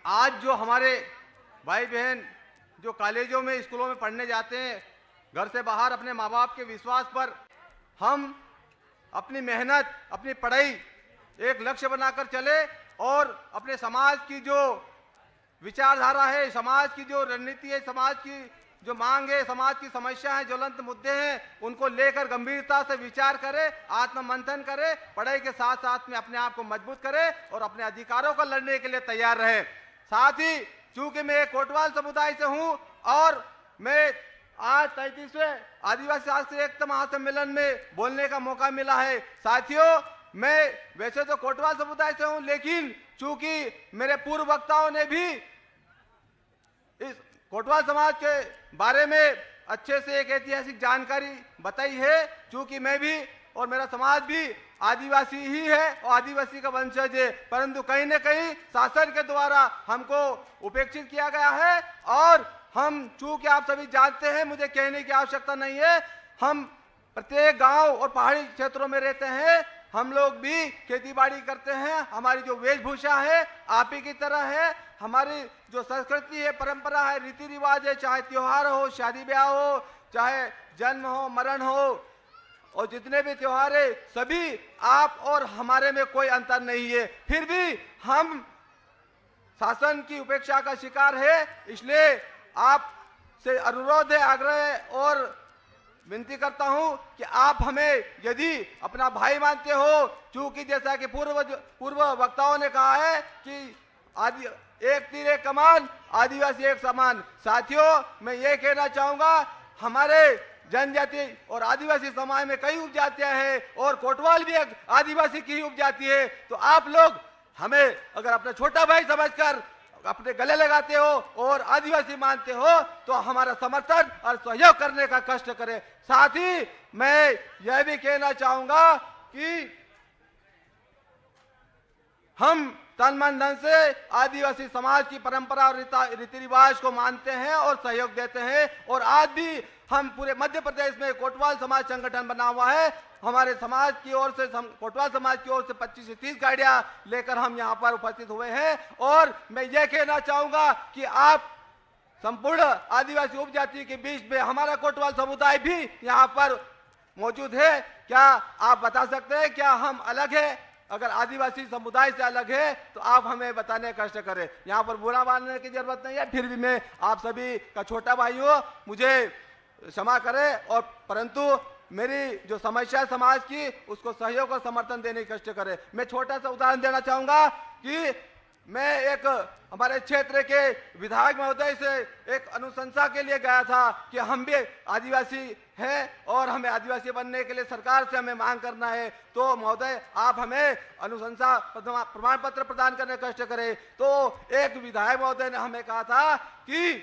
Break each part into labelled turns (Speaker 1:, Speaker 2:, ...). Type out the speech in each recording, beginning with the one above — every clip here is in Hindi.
Speaker 1: आज जो हमारे भाई बहन जो कॉलेजों में स्कूलों में पढ़ने जाते हैं, घर से बाहर अपने माँ बाप के विश्वास पर हम अपनी मेहनत, अपनी पढ़ाई एक लक्ष्य बनाकर चले और अपने समाज की जो विचारधारा है, समाज की जो रणनीति है, समाज की जो मांग है, समाज की समस्या है, ज्वलंत मुद्दे हैं, उनको लेकर गंभीरता से विचार करें, आत्ममंथन करें, पढ़ाई के साथ साथ में अपने आप को मजबूत करें और अपने अधिकारों को लड़ने के लिए तैयार रहे। साथ ही चूंकि मैं एक कोटवाल समुदाय से हूं और मैं आज 33वें आदिवासी राष्ट्रीय एकता महासम्मेलन में बोलने का मौका मिला है। साथियों, मैं वैसे तो कोटवाल समुदाय से हूं, लेकिन चूंकि मेरे पूर्व वक्ताओं ने भी इस कोटवाल समाज के बारे में अच्छे से एक ऐतिहासिक जानकारी बताई है, चूंकि मैं भी और मेरा समाज भी आदिवासी ही है और आदिवासी का वंशज है, परंतु कहीं न कहीं शासन के द्वारा हमको उपेक्षित किया गया है। और हम, चूंकि आप सभी जानते हैं, मुझे कहने की आवश्यकता नहीं है, हम प्रत्येक गांव और पहाड़ी क्षेत्रों में रहते हैं, हम लोग भी खेती बाड़ी करते हैं, हमारी जो वेशभूषा है आप ही की तरह है, हमारी जो संस्कृति है, परंपरा है, रीति रिवाज है, चाहे त्योहार हो, शादी ब्याह हो, चाहे जन्म हो, मरण हो, और जितने भी त्योहार है सभी आप और हमारे में कोई अंतर नहीं है, फिर भी हम शासन की उपेक्षा का शिकार है। इसलिए आप से अनुरोध है, आग्रह है और विनती करता हूं कि आप हमें यदि अपना भाई मानते हो, चूंकि जैसा कि पूर्व वक्ताओं ने कहा है कि एक तीर एक कमान, आदिवासी एक समान। साथियों, मैं ये कहना चाहूंगा, हमारे जनजाति और आदिवासी समाज में कई उपजातियां हैं और कोटवाल भी एक आदिवासी की ही उपजाति है। तो आप लोग हमें अगर अपना छोटा भाई समझकर अपने गले लगाते हो और आदिवासी मानते हो तो हमारा समर्थन और सहयोग करने का कष्ट करें। साथ ही मैं यह भी कहना चाहूंगा कि हम तन मन धन से आदिवासी समाज की परंपरा और रीति रिवाज को मानते हैं और सहयोग देते हैं, और आज भी हम पूरे मध्य प्रदेश में कोटवाल समाज संगठन बना हुआ है। हमारे समाज की ओर से, कोटवाल समाज की ओर से 25 से 30 गाड़ियां लेकर हम यहां पर उपस्थित हुए हैं। और मैं ये कहना चाहूंगा कि आप संपूर्ण आदिवासी उपजाति के बीच में हमारा कोटवाल समुदाय भी यहां पर मौजूद है। क्या आप बता सकते हैं क्या हम अलग है? अगर आदिवासी समुदाय से अलग है तो आप हमें बताने का कष्ट करें। यहाँ पर बुरा मानने की जरूरत नहीं है, फिर भी मैं आप सभी का छोटा भाई हूँ, मुझे क्षमा करें, और परंतु मेरी जो समस्या है समाज की, उसको सहयोग और समर्थन देने की कष्ट करें। मैं छोटा सा उदाहरण देना चाहूंगा कि मैं एक हमारे क्षेत्र के विधायक महोदय से एक अनुशंसा के लिए गया था कि हम भी आदिवासी हैं और हमें आदिवासी बनने के लिए सरकार से हमें मांग करना है, तो महोदय आप हमें अनुशंसा प्रमाण पत्र प्रदान करने का कष्ट करें। तो एक विधायक महोदय ने हमें कहा था कि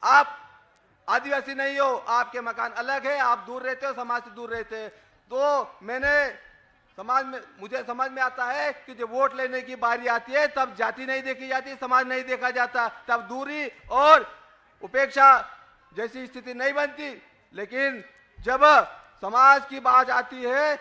Speaker 1: आप आदिवासी नहीं हो, आपके मकान अलग है, आप दूर रहते हो, समाज से दूर रहते हैं। तो मैंने मुझे समझ में आता है कि जब वोट लेने की बारी आती है तब जाति नहीं देखी जाती, समाज नहीं देखा जाता, तब दूरी और उपेक्षा जैसी स्थिति नहीं बनती। लेकिन जब समाज की बात आती है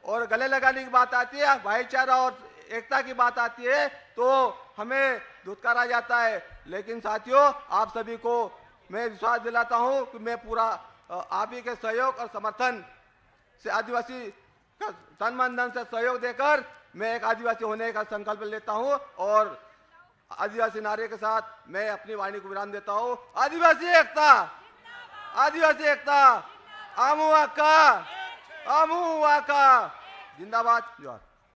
Speaker 1: और गले लगाने की बात आती है, भाईचारा और एकता की बात आती है, तो हमें धुतकारा जाता है। लेकिन साथियों, आप सभी को मैं विश्वास दिलाता हूं कि मैं पूरा आप ही के सहयोग और समर्थन से आदिवासी का तन मन धन से सहयोग देकर मैं एक आदिवासी होने का संकल्प लेता हूं और आदिवासी नारे के साथ मैं अपनी वाणी को विराम देता हूं। आदिवासी एकता, आदिवासी एकता, आमू वाका, जिंदाबाद। जोहार।